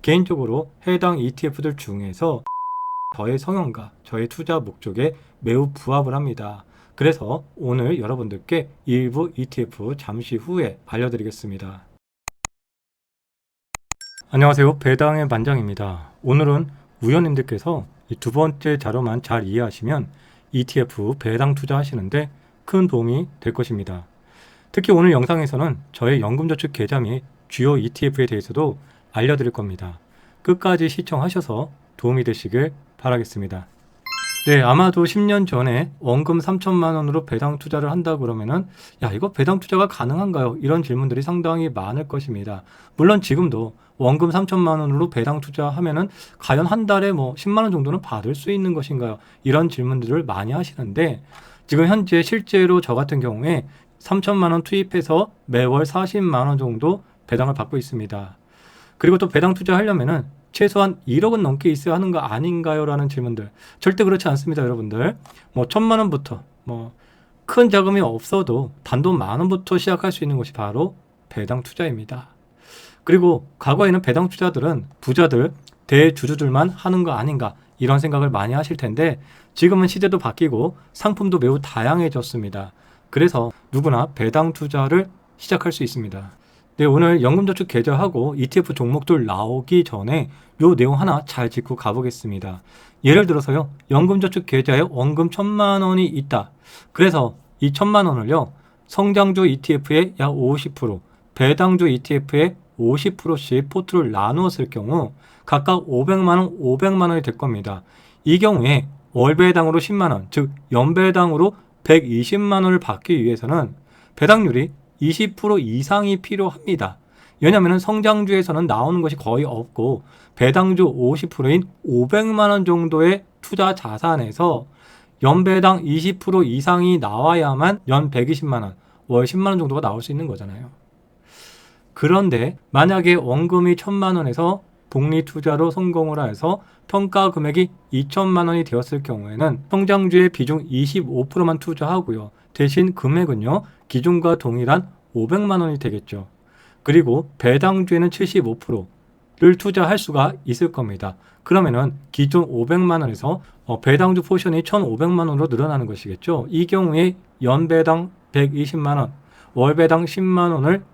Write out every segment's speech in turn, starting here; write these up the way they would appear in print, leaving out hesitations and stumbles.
개인적으로 해당 ETF들 중에서 저의 성향과 저의 투자 목적에 매우 부합을 합니다. 그래서 오늘 여러분들께 일부 ETF 잠시 후에 알려드리겠습니다. 안녕하세요. 배당의 반장입니다. 오늘은 우연님들께서 이 두 번째 자료만 잘 이해하시면 ETF 배당 투자하시는데 큰 도움이 될 것입니다. 특히 오늘 영상에서는 저의 연금저축 계좌 및 주요 ETF에 대해서도 알려드릴 겁니다. 끝까지 시청하셔서 도움이 되시길 바라겠습니다. 네, 아마도 10년 전에 원금 3천만 원으로 배당 투자를 한다 그러면은 야, 이거 배당 투자가 가능한가요? 이런 질문들이 상당히 많을 것입니다. 물론 지금도 원금 3천만 원으로 배당 투자하면은 과연 한 달에 10만 원 정도는 받을 수 있는 것인가요? 이런 질문들을 많이 하시는데 지금 현재 실제로 저 같은 경우에 3천만 원 투입해서 매월 40만 원 정도 배당을 받고 있습니다. 그리고 또 배당 투자하려면은 최소한 1억은 넘게 있어야 하는 거 아닌가요? 라는 질문들. 절대 그렇지 않습니다, 여러분들. 1,000만 원부터, 큰 자금이 없어도 단돈 10,000원부터 시작할 수 있는 것이 바로 배당 투자입니다. 그리고 과거에는 배당 투자들은 부자들, 대주주들만 하는 거 아닌가, 이런 생각을 많이 하실 텐데, 지금은 시대도 바뀌고 상품도 매우 다양해졌습니다. 그래서 누구나 배당 투자를 시작할 수 있습니다. 네, 오늘 연금저축 계좌하고 ETF 종목들 나오기 전에 요 내용 하나 잘 짚고 가보겠습니다. 예를 들어서요, 연금저축 계좌에 원금 1,000만 원이 있다. 그래서 이 1,000만 원을요, 성장주 ETF의 약 50%, 배당주 ETF의 50%씩 포트를 나누었을 경우 각각 500만 원, 500만 원이 될 겁니다. 이 경우에 월배당으로 10만 원, 즉 연배당으로 120만 원을 받기 위해서는 배당률이 20% 이상이 필요합니다. 왜냐하면 성장주에서는 나오는 것이 거의 없고 배당주 50%인 500만 원 정도의 투자 자산에서 연배당 20% 이상이 나와야만 연 120만 원, 월 10만 원 정도가 나올 수 있는 거잖아요. 그런데 만약에 원금이 1,000만 원에서 복리투자로 성공을 해서 평가 금액이 2,000만 원이 되었을 경우에는 성장주의 비중 25%만 투자하고요. 대신 금액은요, 기존과 동일한 500만 원이 되겠죠. 그리고 배당주에는 75%를 투자할 수가 있을 겁니다. 그러면은 기존 500만 원에서 배당주 포션이 1,500만 원으로 늘어나는 것이겠죠. 이 경우에 연배당 120만 원, 월배당 10만 원을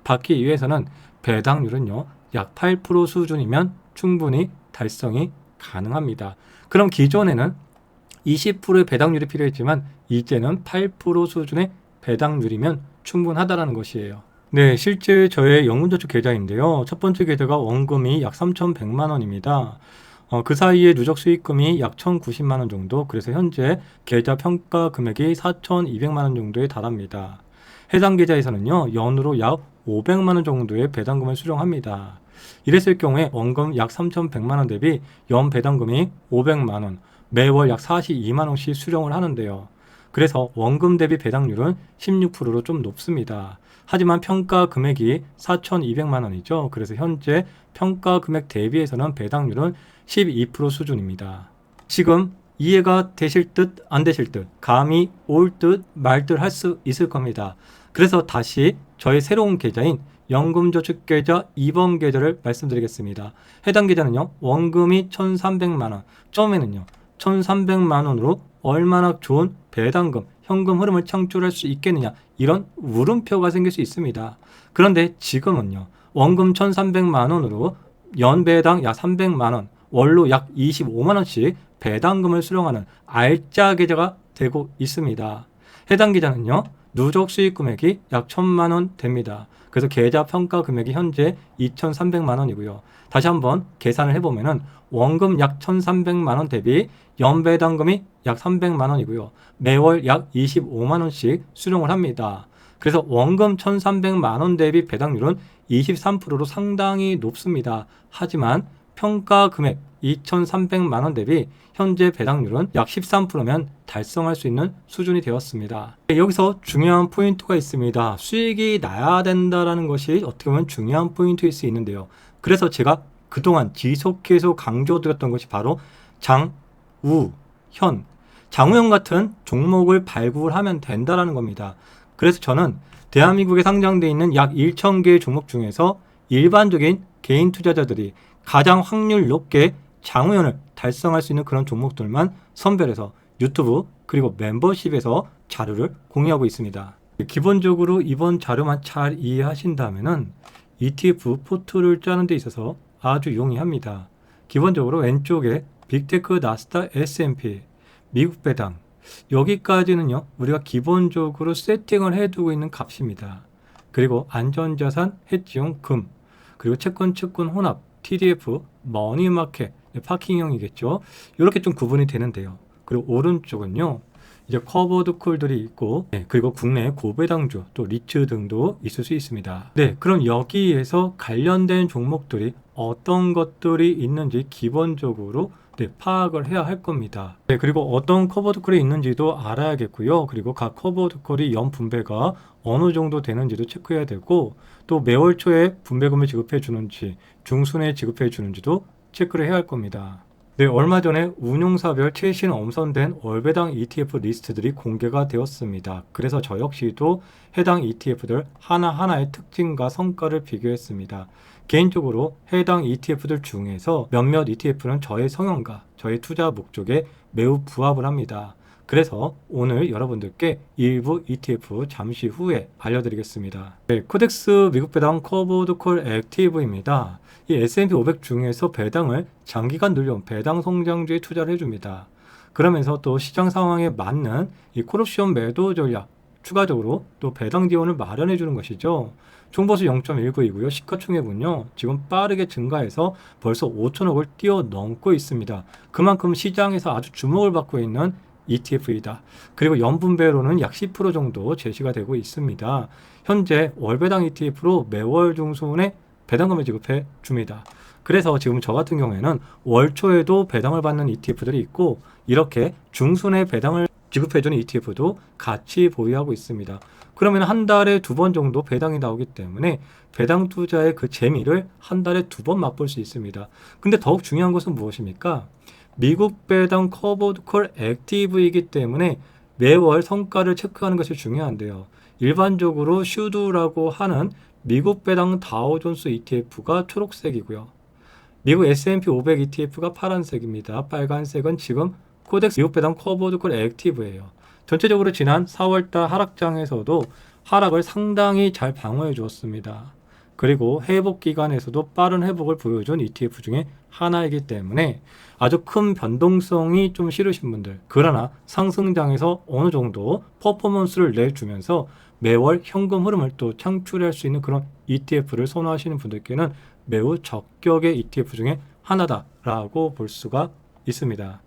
받기 위해서는 배당률은요, 약 8% 수준이면 충분히 달성이 가능합니다. 그럼 기존에는 20%의 배당률이 필요했지만 이제는 8% 수준의 배당률이면 충분하다라는 것이에요. 네, 실제 저의 연금저축 계좌인데요. 첫 번째 계좌가 원금이 약 3,100만 원입니다. 그 사이에 누적 수익금이 약 1,090만 원 정도, 그래서 현재 계좌 평가 금액이 4,200만 원 정도에 달합니다. 해당 계좌에서는요, 연으로 약 500만 원 정도의 배당금을 수령합니다. 이랬을 경우에 원금 약 3,100만 원 대비 연 배당금이 500만 원, 매월 약 42만 원씩 수령을 하는데요. 그래서 원금 대비 배당률은 16%로 좀 높습니다. 하지만 평가 금액이 4,200만 원이죠. 그래서 현재 평가 금액 대비해서는 배당률은 12% 수준입니다. 지금 이해가 되실 듯 안 되실 듯, 감이 올 듯 말 듯 할 수 있을 겁니다. 그래서 다시 저의 새로운 계좌인 연금저축계좌 2번 계좌를 말씀드리겠습니다. 해당 계좌는요, 원금이 1,300만 원, 처음에는요 1,300만 원으로 얼마나 좋은 배당금, 현금 흐름을 창출할 수 있겠느냐, 이런 물음표가 생길 수 있습니다. 그런데 지금은요, 원금 1,300만 원으로 연배당 약 300만 원, 월로 약 25만 원씩 배당금을 수령하는 알짜 계좌가 되고 있습니다. 해당 계좌는요, 누적 수익 금액이 약 1,000만 원 됩니다. 그래서 계좌 평가 금액이 현재 2,300만 원이고요. 다시 한번 계산을 해보면은 원금 약 1,300만 원 대비 연배당금이 약 300만 원이고요. 매월 약 25만 원씩 수령을 합니다. 그래서 원금 1,300만 원 대비 배당률은 23%로 상당히 높습니다. 하지만 평가 금액 2,300만 원 대비 현재 배당률은 약 13%면 달성할 수 있는 수준이 되었습니다. 여기서 중요한 포인트가 있습니다. 수익이 나야 된다는 것이 어떻게 보면 중요한 포인트일 수 있는데요. 그래서 제가 그동안 지속해서 강조드렸던 것이 바로 장, 우, 현, 장우현 같은 종목을 발굴하면 된다는 겁니다. 그래서 저는 대한민국에 상장되어 있는 약 1,000개의 종목 중에서 일반적인 개인 투자자들이 가장 확률 높게 장우연을 달성할 수 있는 그런 종목들만 선별해서 유튜브 그리고 멤버십에서 자료를 공유하고 있습니다. 기본적으로 이번 자료만 잘 이해하신다면 ETF 포트를 짜는 데 있어서 아주 용이합니다. 기본적으로 왼쪽에 빅테크, 나스닥, S&P, 미국 배당 여기까지는요 우리가 기본적으로 세팅을 해두고 있는 값입니다. 그리고 안전자산, 해지용, 금, 그리고 채권 혼합, TDF, 머니마켓, 파킹형이겠죠. 이렇게 좀 구분이 되는데요. 그리고 오른쪽은요 이제 커버드 콜들이 있고 그리고 국내 고배당주 또 리츠 등도 있을 수 있습니다. 그럼 여기에서 관련된 종목들이 어떤 것들이 있는지 기본적으로 파악을 해야 할 겁니다. 그리고 어떤 커버드 콜이 있는지도 알아야겠고요. 그리고 각 커버드 콜이 연 분배가 어느 정도 되는지도 체크해야 되고 또 매월 초에 분배금을 지급해 주는지 중순에 지급해 주는지도 체크를 해야 할 겁니다. 얼마 전에 운용사별 최신 엄선된 월배당 ETF 리스트들이 공개가 되었습니다. 그래서 저 역시도 해당 ETF들 하나하나의 특징과 성과를 비교했습니다. 개인적으로 해당 ETF들 중에서 몇몇 ETF는 저의 성향과 저의 투자 목적에 매우 부합을 합니다. 그래서 오늘 여러분들께 일부 ETF 잠시 후에 알려드리겠습니다. 코덱스 미국 배당 커버드 콜 액티브입니다. 이 S&P 500 중에서 배당을 장기간 늘려온 배당 성장주에 투자를 해줍니다. 그러면서 또 시장 상황에 맞는 이 콜옵션 매도 전략, 추가적으로 또 배당 지원을 마련해 주는 것이죠. 총보수 0.19이고요. 시가총액은요 지금 빠르게 증가해서 벌써 5천억을 뛰어넘고 있습니다. 그만큼 시장에서 아주 주목을 받고 있는 ETF이다. 그리고 연분배로는 약 10% 정도 제시가 되고 있습니다. 현재 월배당 ETF로 매월 중순에 배당금을 지급해 줍니다. 그래서 지금 저 같은 경우에는 월 초에도 배당을 받는 ETF들이 있고 이렇게 중순에 배당을 지급해주는 ETF도 같이 보유하고 있습니다. 그러면 한 달에 2번 정도 배당이 나오기 때문에 배당 투자의 그 재미를 한 달에 2번 맛볼 수 있습니다. 근데 더욱 중요한 것은 무엇입니까? 미국 배당 커버드 콜 액티브이기 때문에 매월 성과를 체크하는 것이 중요한데요. 일반적으로 슈드라고 하는 미국 배당 다우존스 ETF가 초록색이고요. 미국 S&P 500 ETF가 파란색입니다. 빨간색은 지금 코덱스 미국 배당 커버드 콜 액티브예요. 전체적으로 지난 4월달 하락장에서도 하락을 상당히 잘 방어해 주었습니다. 그리고 회복 기간에서도 빠른 회복을 보여준 ETF 중에 하나이기 때문에 아주 큰 변동성이 좀 싫으신 분들, 그러나 상승장에서 어느 정도 퍼포먼스를 내주면서 매월 현금 흐름을 또 창출할 수 있는 그런 ETF를 선호하시는 분들께는 매우 적격의 ETF 중에 하나다라고 볼 수가 있습니다.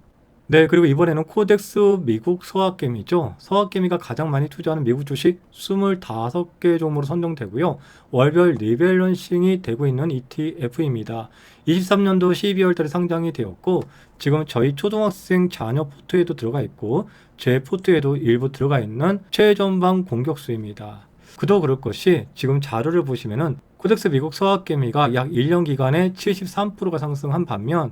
그리고 이번에는 코덱스 미국 서학개미죠. 서학개미가 가장 많이 투자하는 미국 주식 25개 종목으로 선정되고요. 월별 리밸런싱이 되고 있는 ETF입니다. 23년도 12월 달에 상장이 되었고 지금 저희 초등학생 자녀 포트에도 들어가 있고 제 포트에도 일부 들어가 있는 최전방 공격수입니다. 그도 그럴 것이 지금 자료를 보시면은 코덱스 미국 서학개미가 약 1년 기간에 73%가 상승한 반면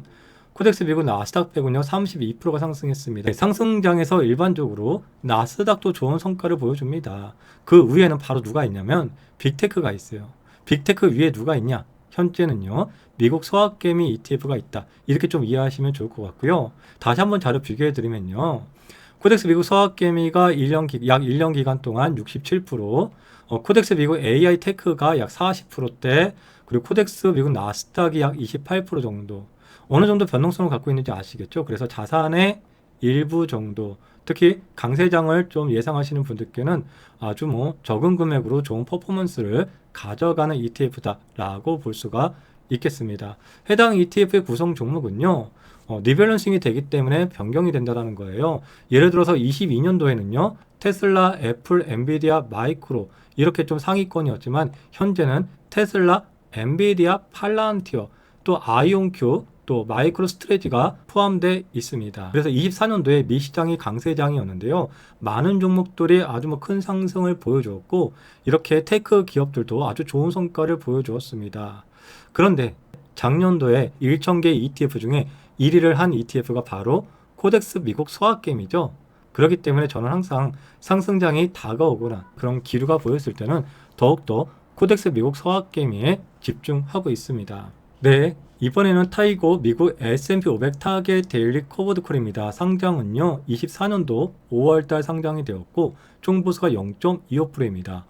코덱스 미국 나스닥 100은요 32%가 상승했습니다. 상승장에서 일반적으로 나스닥도 좋은 성과를 보여줍니다. 그 위에는 바로 누가 있냐면 빅테크가 있어요. 빅테크 위에 누가 있냐? 현재는요 미국 서학개미 ETF가 있다. 이렇게 좀 이해하시면 좋을 것 같고요. 다시 한번 자료 비교해 드리면요. 코덱스 미국 서학개미가 약 1년 기간 동안 67%, 코덱스 미국 AI 테크가 약 40%대, 그리고 코덱스 미국 나스닥이 약 28% 정도. 어느 정도 변동성을 갖고 있는지 아시겠죠? 그래서 자산의 일부 정도, 특히 강세장을 좀 예상하시는 분들께는 아주 적은 금액으로 좋은 퍼포먼스를 가져가는 ETF다라고 볼 수가 있겠습니다. 해당 ETF의 구성 종목은요. 리밸런싱이 되기 때문에 변경이 된다는 거예요. 예를 들어서 22년도에는요. 테슬라, 애플, 엔비디아, 마이크로 이렇게 좀 상위권이었지만 현재는 테슬라, 엔비디아, 팔란티어, 또 아이온큐, 또 마이크로 스트레지가 포함되어 있습니다. 그래서 24년도에 미 시장이 강세장이었는데요. 많은 종목들이 아주 큰 상승을 보여주었고 이렇게 테크 기업들도 아주 좋은 성과를 보여주었습니다. 그런데 작년도에 1,000개 ETF 중에 1위를 한 ETF가 바로 코덱스 미국 서학개미죠. 그렇기 때문에 저는 항상 상승장이 다가오거나 그런 기류가 보였을 때는 더욱더 코덱스 미국 서학개미에 집중하고 있습니다. 이번에는 타이거 미국 S&P 500 타겟 데일리 커버드 콜입니다. 상장은요 24년도 5월달 상장이 되었고 총보수가 0.25%입니다.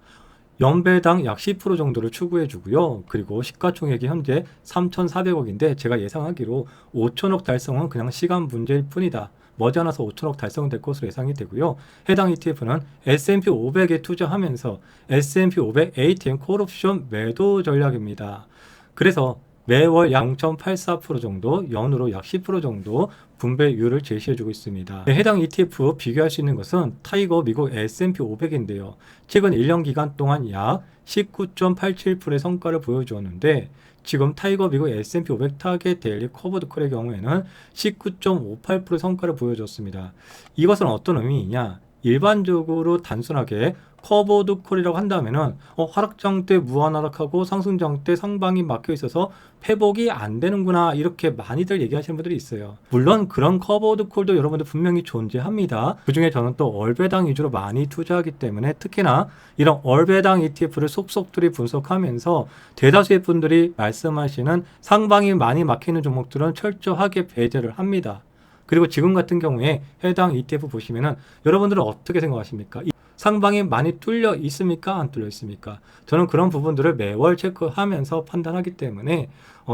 연배당 약 10% 정도를 추구해 주고요. 그리고 시가총액이 현재 3,400억인데 제가 예상하기로 5천억 달성은 그냥 시간 문제일 뿐이다. 머지않아서 5천억 달성될 것으로 예상이 되고요. 해당 ETF는 S&P 500에 투자하면서 S&P 500 ATM 콜옵션 매도 전략입니다. 그래서 매월 약 0.84% 정도, 연으로 약 10% 정도 분배율을 제시해주고 있습니다. 해당 ETF 비교할 수 있는 것은 타이거 미국 S&P 500인데요. 최근 1년 기간 동안 약 19.87%의 성과를 보여주었는데 지금 타이거 미국 S&P 500 타겟 데일리 커버드 콜의 경우에는 19.58% 성과를 보여줬습니다. 이것은 어떤 의미이냐? 일반적으로 단순하게 커버드 콜이라고 한다면은 하락장 때 무한하락하고 상승장 때 상방이 막혀 있어서 회복이 안 되는구나 이렇게 많이들 얘기하시는 분들이 있어요. 물론 그런 커버드 콜도 여러분들 분명히 존재합니다. 그중에 저는 또 얼배당 위주로 많이 투자하기 때문에 특히나 이런 얼배당 ETF를 속속들이 분석하면서 대다수의 분들이 말씀하시는 상방이 많이 막혀 있는 종목들은 철저하게 배제를 합니다. 그리고 지금 같은 경우에 해당 ETF 보시면은 여러분들은 어떻게 생각하십니까? 상방이 많이 뚫려 있습니까? 안 뚫려 있습니까? 저는 그런 부분들을 매월 체크하면서 판단하기 때문에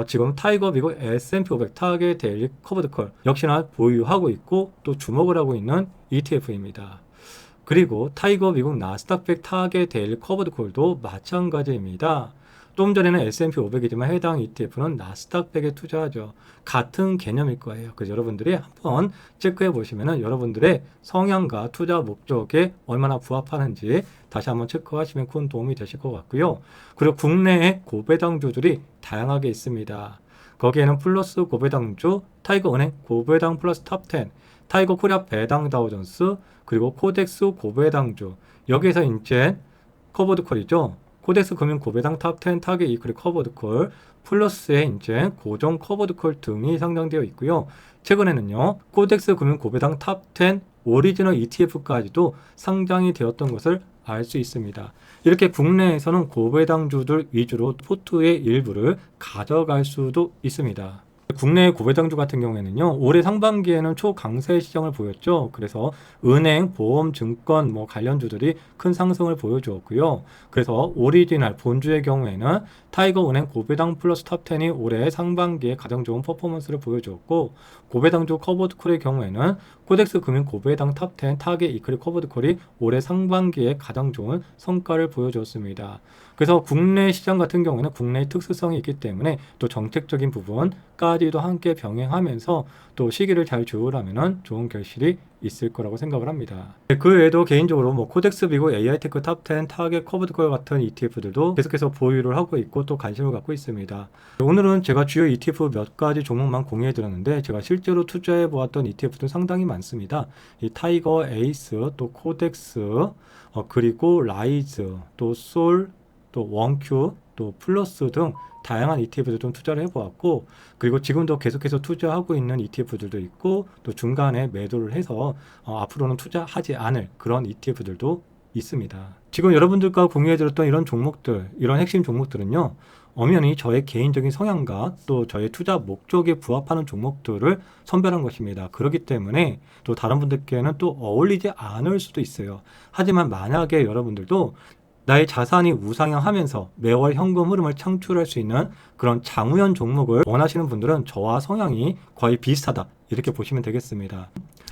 지금 타이거 미국 S&P 500 타겟 데일리 커버드 콜 역시나 보유하고 있고 또 주목을 하고 있는 ETF입니다. 그리고 타이거 미국 나스닥 100 타겟 데일리 커버드 콜도 마찬가지입니다. 좀 전에는 S&P 500이지만 해당 ETF는 나스닥 100에 투자하죠. 같은 개념일 거예요. 그래서 여러분들이 한번 체크해 보시면은 여러분들의 성향과 투자 목적에 얼마나 부합하는지 다시 한번 체크하시면 큰 도움이 되실 것 같고요. 그리고 국내에 고배당주들이 다양하게 있습니다. 거기에는 플러스 고배당주, 타이거 은행 고배당 플러스 탑10, 타이거 코리아 배당 다우존스, 그리고 코덱스 고배당주. 여기에서 이제 커버드 콜이죠. 코덱스 금융 고배당 탑10 타겟 이퀄 커버드 콜 플러스에 이제 고정 커버드 콜 등이 상장되어 있고요. 최근에는요. 코덱스 금융 고배당 탑10 오리지널 ETF까지도 상장이 되었던 것을 알 수 있습니다. 이렇게 국내에서는 고배당주들 위주로 포트의 일부를 가져갈 수도 있습니다. 국내 고배당주 같은 경우에는요, 올해 상반기에는 초강세 시장을 보였죠. 그래서 은행, 보험, 증권 관련주들이 큰 상승을 보여주었고요. 그래서 오리지널 본주의 경우에는 타이거 은행 고배당 플러스 탑10이 올해 상반기에 가장 좋은 퍼포먼스를 보여주었고, 고배당주 커버드 콜의 경우에는 코덱스 금융 고배당 탑10 타겟 이퀄 커버드 콜이 올해 상반기에 가장 좋은 성과를 보여주었습니다. 그래서 국내 시장 같은 경우에는 국내의 특수성이 있기 때문에 또 정책적인 부분까지도 함께 병행하면서 또 시기를 잘 조율하면 좋은 결실이 있을 거라고 생각을 합니다. 그 외에도 개인적으로 코덱스 미국 AI테크 탑10 타겟 커버드콜 같은 ETF들도 계속해서 보유를 하고 있고 또 관심을 갖고 있습니다. 오늘은 제가 주요 ETF 몇 가지 종목만 공유해 드렸는데 제가 실제로 투자해 보았던 ETF도 상당히 많습니다. 이 타이거, 에이스, 또 코덱스, 그리고 라이즈, 또 솔, 또 원큐, 또 플러스 등 다양한 ETF들 좀 투자를 해보았고, 그리고 지금도 계속해서 투자하고 있는 ETF들도 있고, 또 중간에 매도를 해서 앞으로는 투자하지 않을 그런 ETF들도 있습니다. 지금 여러분들과 공유해드렸던 이런 종목들, 이런 핵심 종목들은요, 엄연히 저의 개인적인 성향과 또 저의 투자 목적에 부합하는 종목들을 선별한 것입니다. 그렇기 때문에 또 다른 분들께는 또 어울리지 않을 수도 있어요. 하지만 만약에 여러분들도 나의 자산이 우상향하면서 매월 현금 흐름을 창출할 수 있는 그런 장우연 종목을 원하시는 분들은 저와 성향이 거의 비슷하다 이렇게 보시면 되겠습니다.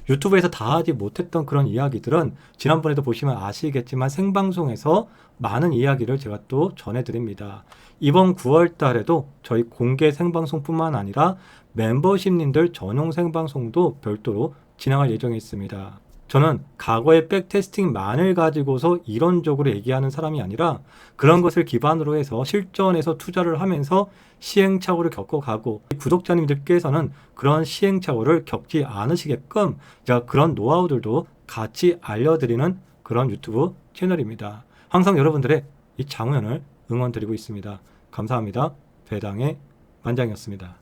유튜브에서 다 하지 못했던 그런 이야기들은 지난번에도 보시면 아시겠지만 생방송에서 많은 이야기를 제가 또 전해드립니다. 이번 9월 달에도 저희 공개 생방송뿐만 아니라 멤버십님들 전용 생방송도 별도로 진행할 예정에 있습니다. 저는 과거의 백테스팅만을 가지고서 이론적으로 얘기하는 사람이 아니라 그런 것을 기반으로 해서 실전에서 투자를 하면서 시행착오를 겪어가고 구독자님들께서는 그런 시행착오를 겪지 않으시게끔 제가 그런 노하우들도 같이 알려드리는 그런 유튜브 채널입니다. 항상 여러분들의 이 장우연을 응원드리고 있습니다. 감사합니다. 배당의 만장이었습니다.